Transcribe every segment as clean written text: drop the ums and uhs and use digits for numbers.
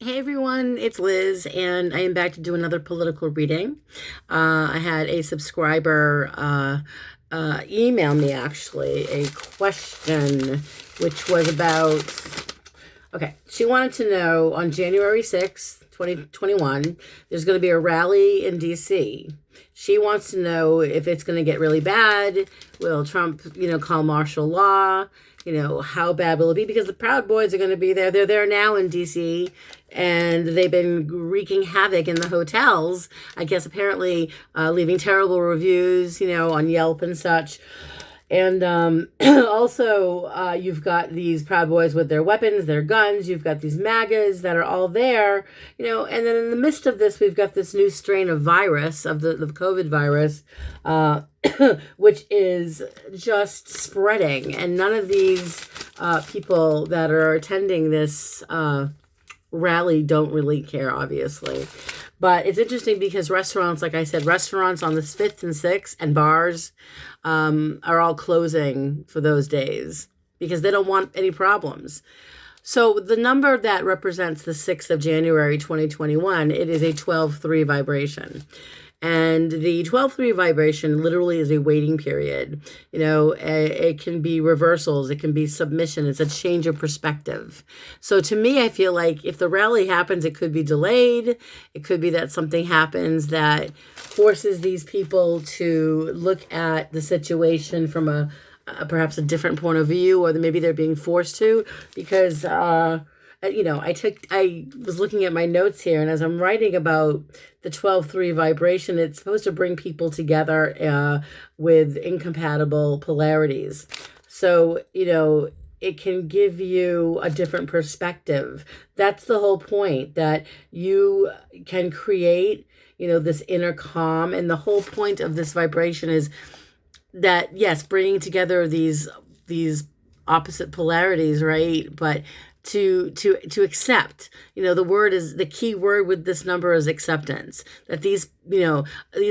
Hey everyone, it's Liz, and I am back to do another political reading. I had a subscriber email me actually a question, which was about okay, she wanted to know on January 6th, 2021, there's going to be a rally in DC. She wants to know if it's going to get really bad. Will Trump, call martial law? How bad will it be? Because the Proud Boys are going to be there. They're there now in DC, and they've been wreaking havoc in the hotels. I guess apparently leaving terrible reviews, on Yelp and such. And also, you've got these Proud Boys with their weapons, their guns. You've got these MAGAs that are all there, And then in the midst of this, we've got this new strain of virus, of the COVID virus, which is just spreading. And none of these people that are attending this rally don't really care, obviously. But it's interesting because restaurants, like I said, restaurants on the 5th and 6th and bars are all closing for those days because they don't want any problems. So the number that represents the 6th of January, 2021, it is a 12-3 vibration. And the 12-3 vibration literally is a waiting period. It can be reversals. It can be submission. It's a change of perspective. So to me, I feel like if the rally happens, it could be delayed. It could be that something happens that forces these people to look at the situation from perhaps a different point of view, or maybe they're being forced to, because I was looking at my notes here, and as I'm writing about the 12-3 vibration, it's supposed to bring people together with incompatible polarities. So, it can give you a different perspective. That's the whole point, that you can create, this inner calm. And the whole point of this vibration is that, yes, bringing together these opposite polarities, right? But to accept, the key word with this number is acceptance. That these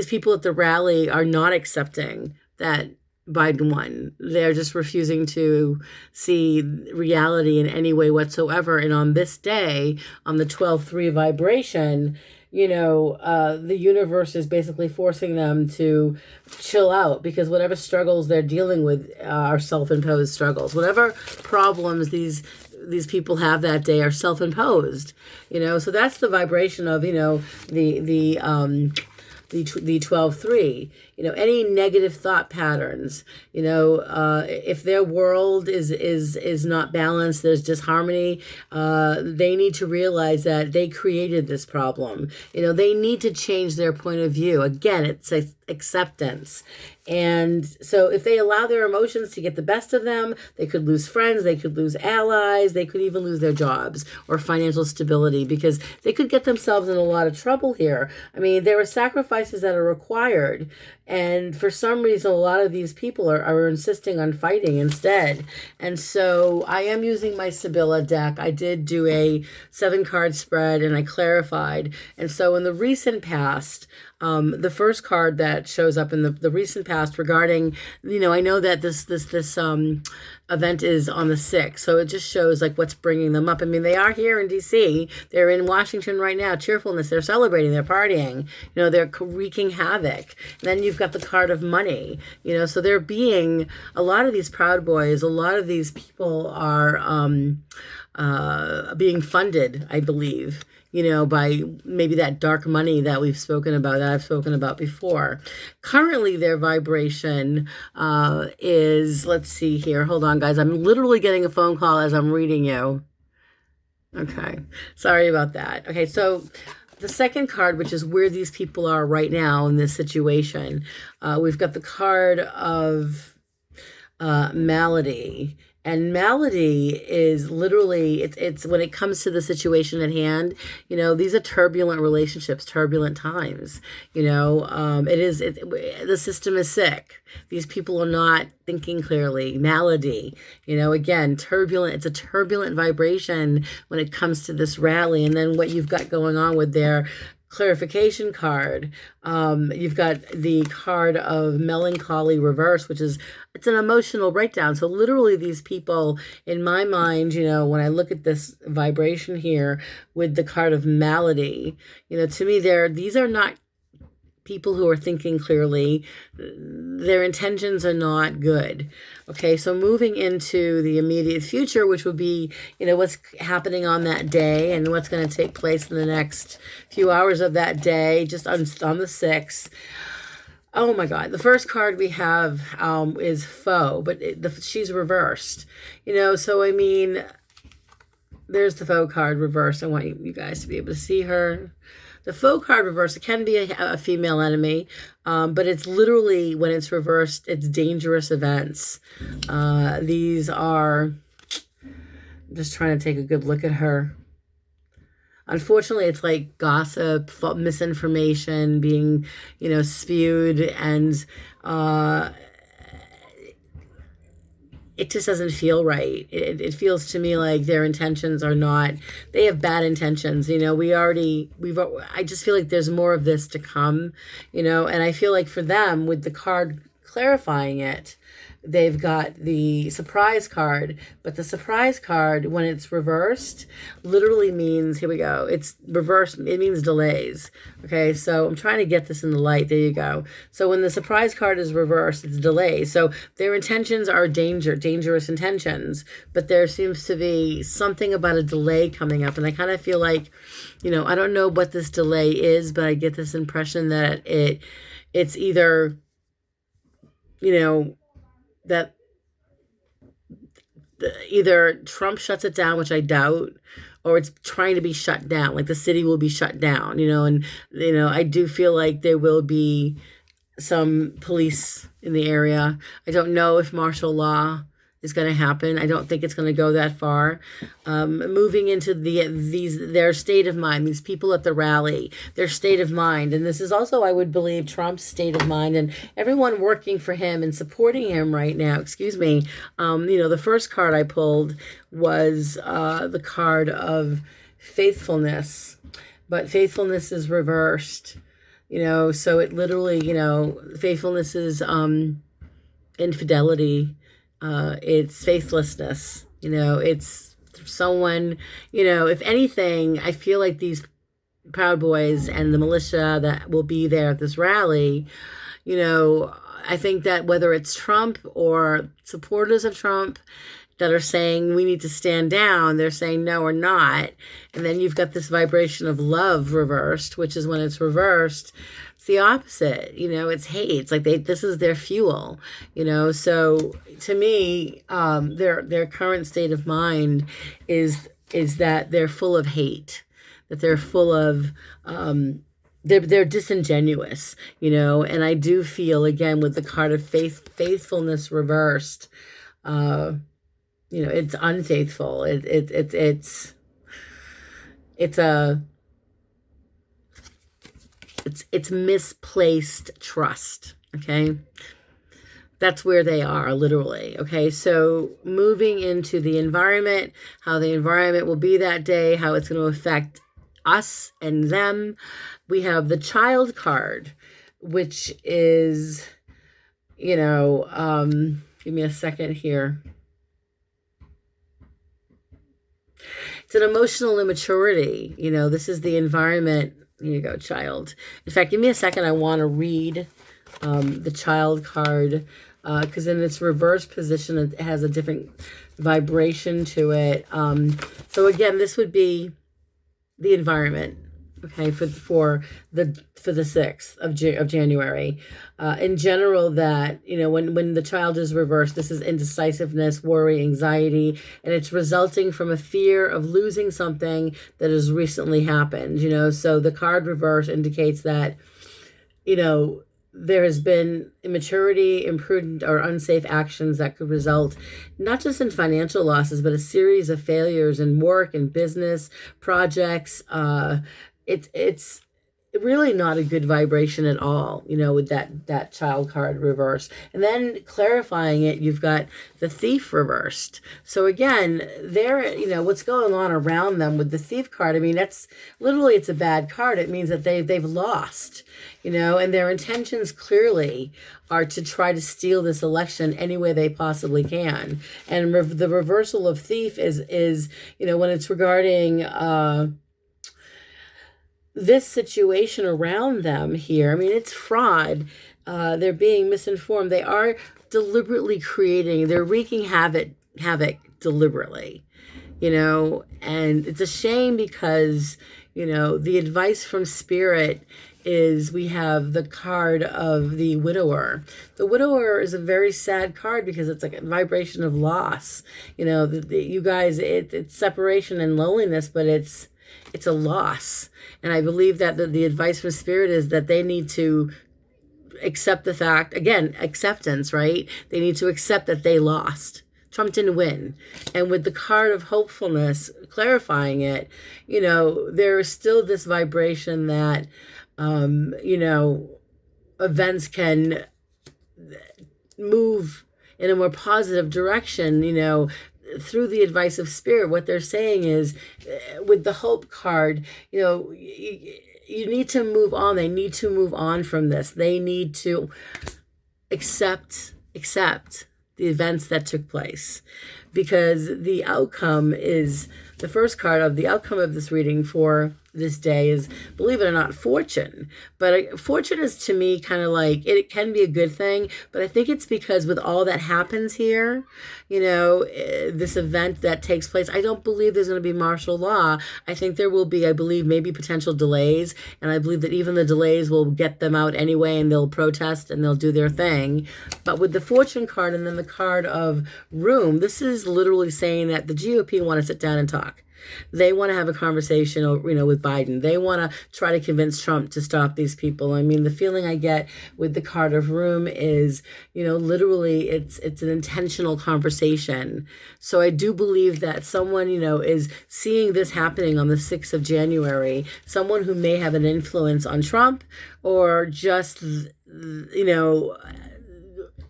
people at the rally are not accepting that Biden won. They're just refusing to see reality in any way whatsoever. And on this day, on the 12-3 vibration, the universe is basically forcing them to chill out, because whatever struggles they're dealing with are self-imposed struggles. Whatever problems these people have that day are self-imposed. So that's the vibration of the 12-3. Any negative thought patterns, if their world is not balanced, there's disharmony, they need to realize that they created this problem. They need to change their point of view. Again, it's acceptance. And so if they allow their emotions to get the best of them, they could lose friends, they could lose allies, they could even lose their jobs or financial stability, because they could get themselves in a lot of trouble here. I mean, there are sacrifices that are required. And for some reason, a lot of these people are insisting on fighting instead. And so I am using my Sibylla deck. I did do a 7-card spread, and I clarified. And so in the recent past, the first card that shows up in the recent past regarding, I know that this event is on the 6th, so it just shows like what's bringing them up. I mean, they are here in DC. They're in Washington right now. Cheerfulness. They're celebrating. They're partying. They're wreaking havoc. And then you've got the card of money. So they're being, a lot of these Proud Boys, a lot of these people are being funded, I believe, by maybe that dark money that I've spoken about before. Currently, their vibration is, let's see here. Hold on, guys. I'm literally getting a phone call as I'm reading you. Okay. Sorry about that. Okay, so the second card, which is where these people are right now in this situation, we've got the card of malady. And malady is literally, it's when it comes to the situation at hand, these are turbulent relationships, turbulent times. The system is sick. These people are not thinking clearly. Malady, again, turbulent. It's a turbulent vibration when it comes to this rally. And then what you've got going on with their clarification card. You've got the card of melancholy reverse, which is, it's an emotional breakdown. So literally these people, in my mind, when I look at this vibration here with the card of malady, to me, these are not people who are thinking clearly. Their intentions are not good. Okay, so moving into the immediate future, which would be, what's happening on that day and what's going to take place in the next few hours of that day, just on the 6th. Oh my God. The first card we have is foe, but she's reversed. So I mean, there's the foe card reversed. I want you guys to be able to see her. The foe card reversed, it can be a female enemy, but it's literally, when it's reversed, it's dangerous events. These are, I'm just trying to take a good look at her. Unfortunately, it's like gossip, misinformation being, spewed, and it just doesn't feel right. It feels to me like their intentions are not, they have bad intentions. I just feel like there's more of this to come, and I feel like for them, with the card clarifying it, they've got the surprise card, but the surprise card, when it's reversed, literally means, here we go, it's reversed, it means delays. Okay, so I'm trying to get this in the light. There you go. So when the surprise card is reversed, it's delays. So their intentions are dangerous intentions, but there seems to be something about a delay coming up. And I kind of feel like, I don't know what this delay is, but I get this impression that it's either, that either Trump shuts it down, which I doubt, or it's trying to be shut down, like the city will be shut down, and I do feel like there will be some police in the area. I don't know if martial law is going to happen. I don't think it's going to go that far. Moving into their state of mind, these people at the rally, their state of mind. And this is also, I would believe, Trump's state of mind, and everyone working for him and supporting him right now. The first card I pulled was the card of faithfulness, but faithfulness is reversed. So it literally, faithfulness is infidelity. It's faithlessness, it's someone, if anything, I feel like these Proud Boys and the militia that will be there at this rally, I think that whether it's Trump or supporters of Trump that are saying we need to stand down, they're saying no, or not. And then you've got this vibration of love reversed, which is, when it's reversed, it's the opposite. It's hate. It's like this is their fuel. So to me, their current state of mind is that they're full of hate, that they're full of they're disingenuous, and I do feel, again, with the card of faithfulness reversed, it's unfaithful. It's misplaced trust. Okay. That's where they are, literally. Okay. So moving into the environment, how the environment will be that day, how it's going to affect us and them. We have the child card, which is, give me a second here. It's an emotional immaturity. This is the environment. Here you go, child. In fact, give me a second. I want to read the child card, because in its reverse position, it has a different vibration to it. So again, this would be the environment. Okay, for the 6th of January. In general, that, when the child is reversed, this is indecisiveness, worry, anxiety, and it's resulting from a fear of losing something that has recently happened. So the card reverse indicates that, there has been immaturity, imprudent, or unsafe actions that could result not just in financial losses, but a series of failures in work and business projects. It's really not a good vibration at all, with that child card reversed. And then clarifying it, you've got the thief reversed. So again, what's going on around them with the thief card, I mean, that's literally, it's a bad card. It means that they've lost, and their intentions clearly are to try to steal this election any way they possibly can. And the reversal of thief is when it's regarding this situation around them here, I mean, it's fraud. They're being misinformed. They are deliberately they're wreaking havoc deliberately, and it's a shame because, the advice from Spirit is we have the card of the widower. The widower is a very sad card because it's like a vibration of loss. You guys, it's separation and loneliness, but it's a loss. And I believe that the advice from Spirit is that they need to accept the fact, again, acceptance, right? They need to accept that they lost. Trump didn't win. And with the card of hopefulness, clarifying it, there is still this vibration that, events can move in a more positive direction, through the advice of Spirit. What they're saying is, with the hope card, you need to move on. They need to move on from this. They need to accept the events that took place, because the outcome is, the first card of the outcome of this reading for this day is, believe it or not, fortune. But fortune is, to me, kind of like, it can be a good thing, but I think it's because with all that happens here, this event that takes place, I don't believe there's going to be martial law. I think there will be, I believe, maybe potential delays, and I believe that even the delays will get them out anyway, and they'll protest and they'll do their thing. But with the fortune card and then the card of room, this is literally saying that the GOP want to sit down and talk. They want to have a conversation, with Biden. They want to try to convince Trump to stop these people. I mean, the feeling I get with the card of room is, literally it's an intentional conversation. So I do believe that someone, is seeing this happening on the 6th of January, someone who may have an influence on Trump, or just,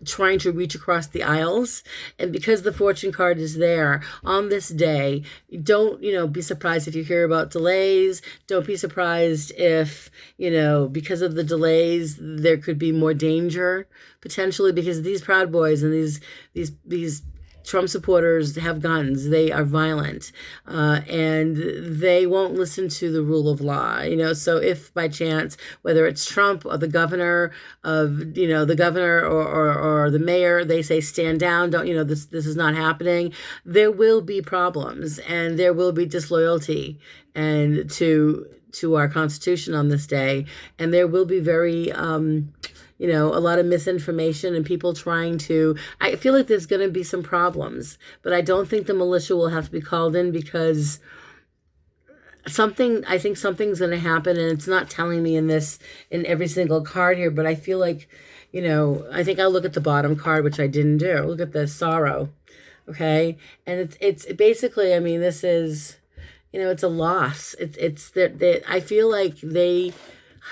trying to reach across the aisles. And because the fortune card is there on this day, don't, be surprised if you hear about delays. Don't be surprised if, because of the delays, there could be more danger potentially, because these Proud Boys and these Trump supporters have guns. They are violent, and they won't listen to the rule of law. So if by chance, whether it's Trump or the governor of, the governor or the mayor, they say stand down, don't, this is not happening, there will be problems, and there will be disloyalty and to our Constitution on this day, and there will be very a lot of misinformation and people trying to, I feel like there's going to be some problems, but I don't think the militia will have to be called in, because I think something's going to happen, and it's not telling me in every single card here, but I feel like, I think I'll look at the bottom card, which I didn't do. Look at the sorrow. Okay. And it's basically, I mean, this is, it's a loss. It's that I feel like they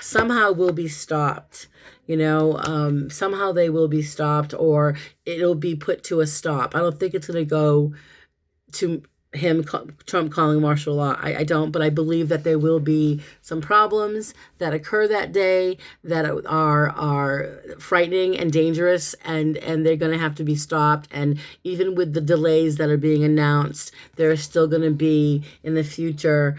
somehow will be stopped. Somehow they will be stopped, or it'll be put to a stop. I don't think it's going to go to Trump calling martial law. I don't, but I believe that there will be some problems that occur that day that are frightening and dangerous, and they're going to have to be stopped. And even with the delays that are being announced, there are still going to be, in the future,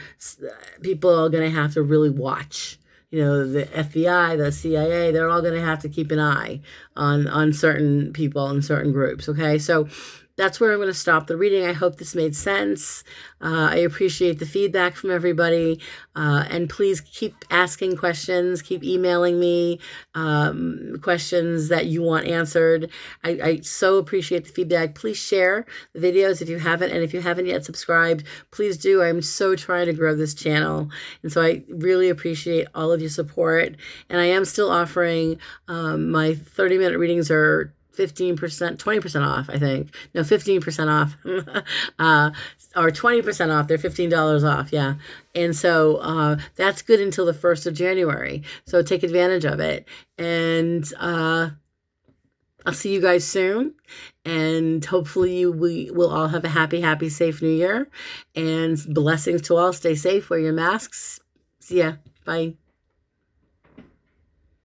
people are going to have to really watch. The FBI, the CIA, they're all going to have to keep an eye on certain people and certain groups. Okay, so that's where I'm going to stop the reading. I hope this made sense. I appreciate the feedback from everybody. And please keep asking questions, keep emailing me questions that you want answered. I so appreciate the feedback. Please share the videos if you haven't. And if you haven't yet subscribed, please do. I'm so trying to grow this channel. And so I really appreciate all of your support. And I am still offering my 30-minute readings are 15%, 20% off, I think. No, 15% off. Or 20% off. They're $15 off, yeah. And so that's good until the 1st of January. So take advantage of it. And I'll see you guys soon. And hopefully we will all have a happy, safe New Year. And blessings to all. Stay safe. Wear your masks. See ya. Bye.